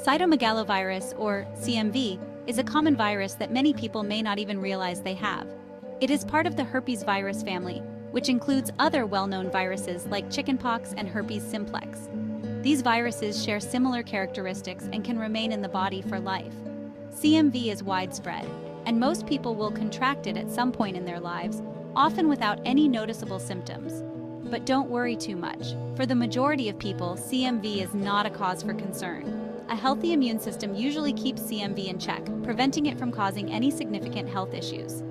Cytomegalovirus, or CMV, is a common virus that many people may not even realize they have. It is part of the herpes virus family, which includes other well-known viruses like chickenpox and herpes simplex. These viruses share similar characteristics and can remain in the body for life. CMV is widespread, and most people will contract it at some point in their lives, often without any noticeable symptoms. But don't worry too much. For the majority of people, CMV is not a cause for concern. A healthy immune system usually keeps CMV in check, preventing it from causing any significant health issues.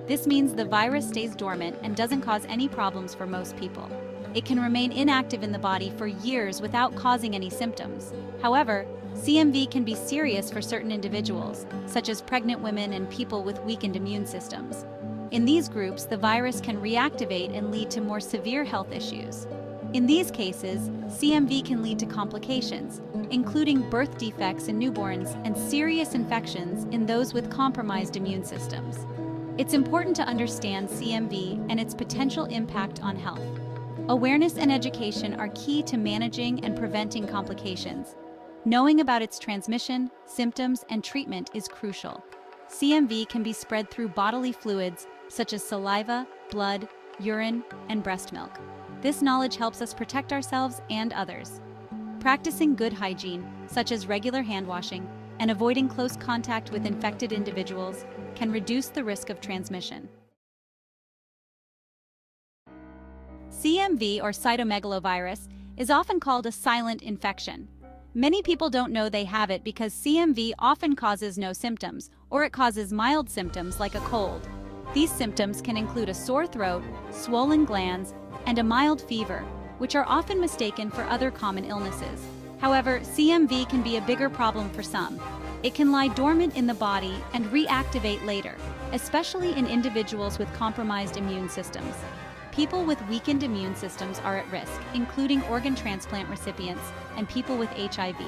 This means the virus stays dormant and doesn't cause any problems for most people. It can remain inactive in the body for years without causing any symptoms. However, CMV can be serious for certain individuals, such as pregnant women and people with weakened immune systems. In these groups, the virus can reactivate and lead to more severe health issues. In these cases, CMV can lead to complications, including birth defects in newborns and serious infections in those with compromised immune systems. It's important to understand CMV and its potential impact on health. Awareness and education are key to managing and preventing complications. Knowing about its transmission, symptoms, and treatment is crucial. CMV can be spread through bodily fluids such as saliva, blood, urine, and breast milk. This knowledge helps us protect ourselves and others. Practicing good hygiene, such as regular hand washing, and avoiding close contact with infected individuals can reduce the risk of transmission. CMV, or cytomegalovirus, is often called a silent infection. Many people don't know they have it because CMV often causes no symptoms, or it causes mild symptoms like a cold. These symptoms can include a sore throat, swollen glands, and a mild fever, which are often mistaken for other common illnesses. However, CMV can be a bigger problem for some. It can lie dormant in the body and reactivate later, especially in individuals with compromised immune systems. People with weakened immune systems are at risk, including organ transplant recipients and people with HIV.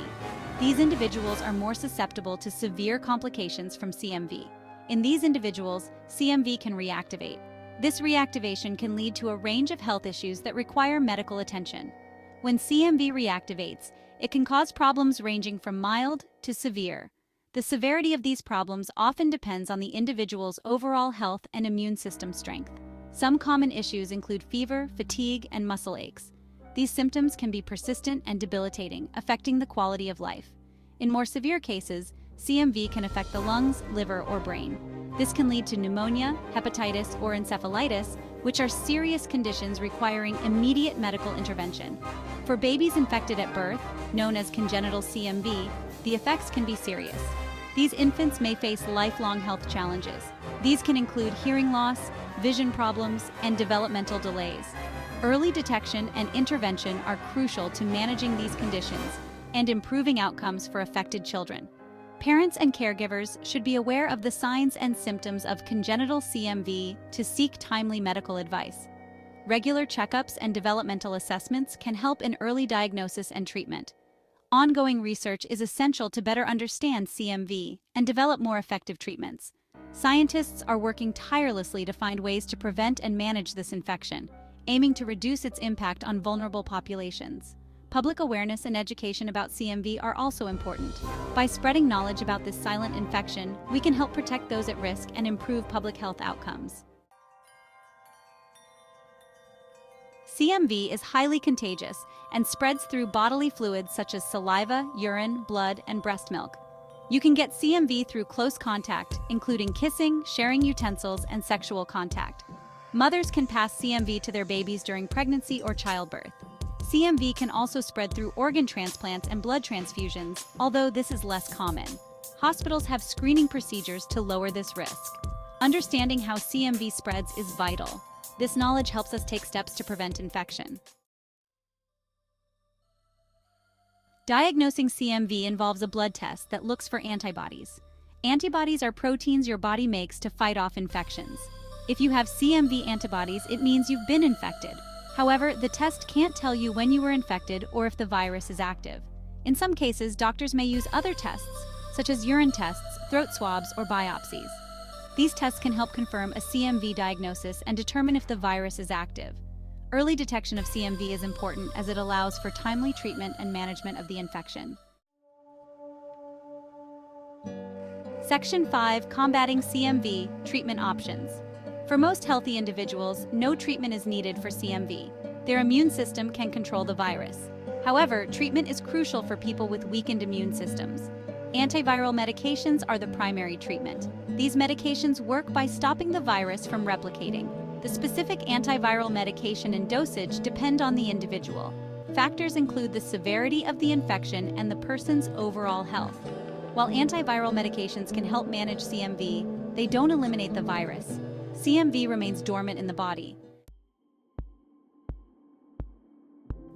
These individuals are more susceptible to severe complications from CMV. In these individuals, CMV can reactivate. This reactivation can lead to a range of health issues that require medical attention. When CMV reactivates, it can cause problems ranging from mild to severe. The severity of these problems often depends on the individual's overall health and immune system strength. Some common issues include fever, fatigue, and muscle aches. These symptoms can be persistent and debilitating, affecting the quality of life. In more severe cases, CMV can affect the lungs, liver, or brain. This can lead to pneumonia, hepatitis, or encephalitis, which are serious conditions requiring immediate medical intervention. For babies infected at birth, known as congenital CMV, the effects can be serious. These infants may face lifelong health challenges. These can include hearing loss, vision problems, and developmental delays. Early detection and intervention are crucial to managing these conditions and improving outcomes for affected children. Parents and caregivers should be aware of the signs and symptoms of congenital CMV to seek timely medical advice. Regular checkups and developmental assessments can help in early diagnosis and treatment. Ongoing research is essential to better understand CMV and develop more effective treatments. Scientists are working tirelessly to find ways to prevent and manage this infection, aiming to reduce its impact on vulnerable populations. Public awareness and education about CMV are also important. By spreading knowledge about this silent infection, we can help protect those at risk and improve public health outcomes. CMV is highly contagious and spreads through bodily fluids such as saliva, urine, blood, and breast milk. You can get CMV through close contact, including kissing, sharing utensils, and sexual contact. Mothers can pass CMV to their babies during pregnancy or childbirth. CMV can also spread through organ transplants and blood transfusions, although this is less common. Hospitals have screening procedures to lower this risk. Understanding how CMV spreads is vital. This knowledge helps us take steps to prevent infection. Diagnosing CMV involves a blood test that looks for antibodies. Antibodies are proteins your body makes to fight off infections. If you have CMV antibodies, it means you've been infected. However, the test can't tell you when you were infected or if the virus is active. In some cases, doctors may use other tests, such as urine tests, throat swabs, or biopsies. These tests can help confirm a CMV diagnosis and determine if the virus is active. Early detection of CMV is important as it allows for timely treatment and management of the infection. Section 5. Combating CMV, treatment options. For most healthy individuals, no treatment is needed for CMV. Their immune system can control the virus. However, treatment is crucial for people with weakened immune systems. Antiviral medications are the primary treatment. These medications work by stopping the virus from replicating. The specific antiviral medication and dosage depend on the individual. Factors include the severity of the infection and the person's overall health. While antiviral medications can help manage CMV, they don't eliminate the virus. CMV remains dormant in the body.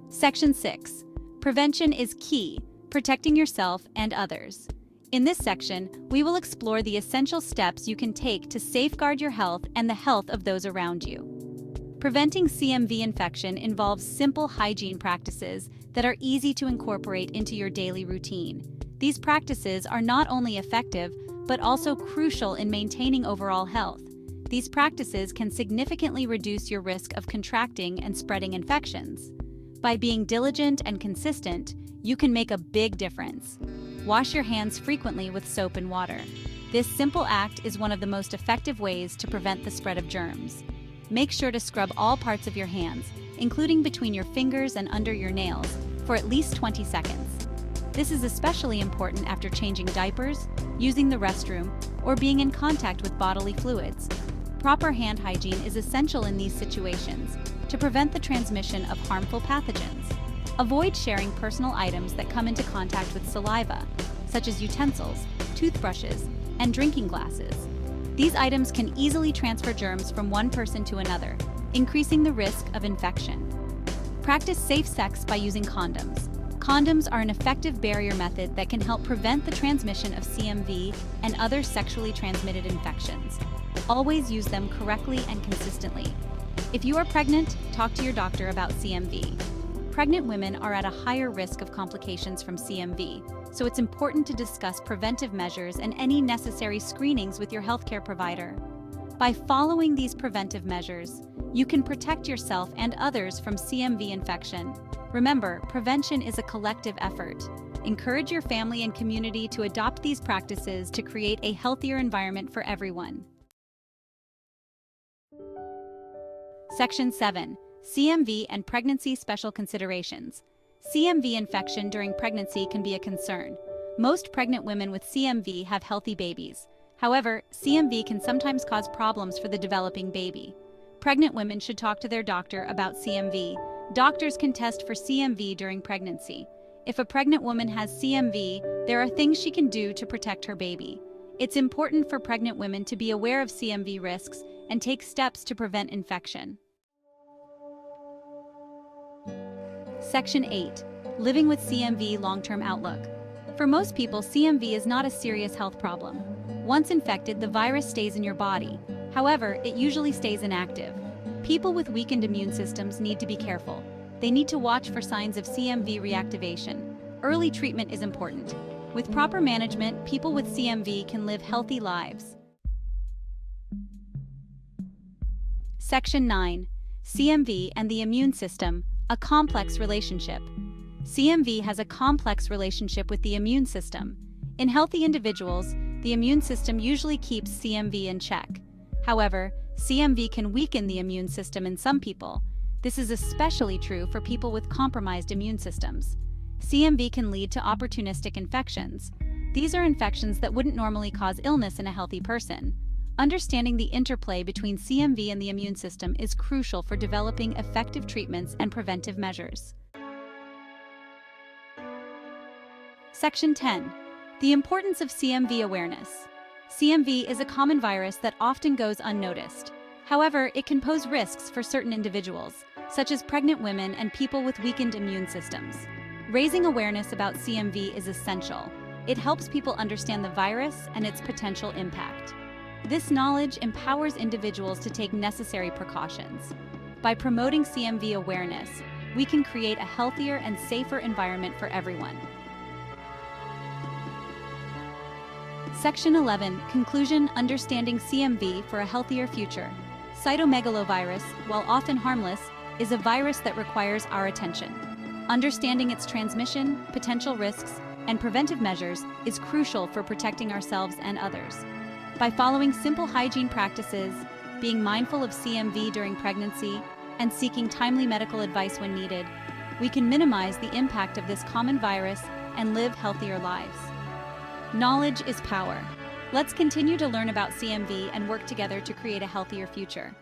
Section 6. Prevention is key, protecting yourself and others. In this section, we will explore the essential steps you can take to safeguard your health and the health of those around you. Preventing CMV infection involves simple hygiene practices that are easy to incorporate into your daily routine. These practices are not only effective, but also crucial in maintaining overall health. These practices can significantly reduce your risk of contracting and spreading infections. By being diligent and consistent, you can make a big difference. Wash your hands frequently with soap and water. This simple act is one of the most effective ways to prevent the spread of germs. Make sure to scrub all parts of your hands, including between your fingers and under your nails, for at least 20 seconds. This is especially important after changing diapers, using the restroom, or being in contact with bodily fluids. Proper hand hygiene is essential in these situations to prevent the transmission of harmful pathogens. Avoid sharing personal items that come into contact with saliva, such as utensils, toothbrushes, and drinking glasses. These items can easily transfer germs from one person to another, increasing the risk of infection. Practice safe sex by using condoms. Condoms are an effective barrier method that can help prevent the transmission of CMV and other sexually transmitted infections. Always use them correctly and consistently. If you are pregnant, talk to your doctor about CMV. Pregnant women are at a higher risk of complications from CMV, so it's important to discuss preventive measures and any necessary screenings with your healthcare provider. By following these preventive measures, you can protect yourself and others from CMV infection. Remember, prevention is a collective effort. Encourage your family and community to adopt these practices to create a healthier environment for everyone. Section 7. CMV and Pregnancy Special Considerations. CMV infection during pregnancy can be a concern. Most pregnant women with CMV have healthy babies. However, CMV can sometimes cause problems for the developing baby. Pregnant women should talk to their doctor about CMV. Doctors can test for CMV during pregnancy. If a pregnant woman has CMV, there are things she can do to protect her baby. It's important for pregnant women to be aware of CMV risks and take steps to prevent infection. Section 8. Living with CMV long-term outlook. For most people, CMV is not a serious health problem. Once infected, the virus stays in your body. However, it usually stays inactive. People with weakened immune systems need to be careful. They need to watch for signs of CMV reactivation. Early treatment is important. With proper management, people with CMV can live healthy lives. Section 9. CMV and the immune system, a complex relationship. CMV has a complex relationship with the immune system. In healthy individuals, the immune system usually keeps CMV in check. However, CMV can weaken the immune system in some people. This is especially true for people with compromised immune systems. CMV can lead to opportunistic infections. These are infections that wouldn't normally cause illness in a healthy person. Understanding the interplay between CMV and the immune system is crucial for developing effective treatments and preventive measures. Section 10. The importance of CMV awareness. CMV is a common virus that often goes unnoticed. However, it can pose risks for certain individuals, such as pregnant women and people with weakened immune systems. Raising awareness about CMV is essential. It helps people understand the virus and its potential impact. This knowledge empowers individuals to take necessary precautions. By promoting CMV awareness, we can create a healthier and safer environment for everyone. Section 11. Conclusion: Understanding CMV for a healthier future. Cytomegalovirus, while often harmless, is a virus that requires our attention. Understanding its transmission, potential risks, and preventive measures is crucial for protecting ourselves and others. By following simple hygiene practices, being mindful of CMV during pregnancy, and seeking timely medical advice when needed, we can minimize the impact of this common virus and live healthier lives. Knowledge is power. Let's continue to learn about CMV and work together to create a healthier future.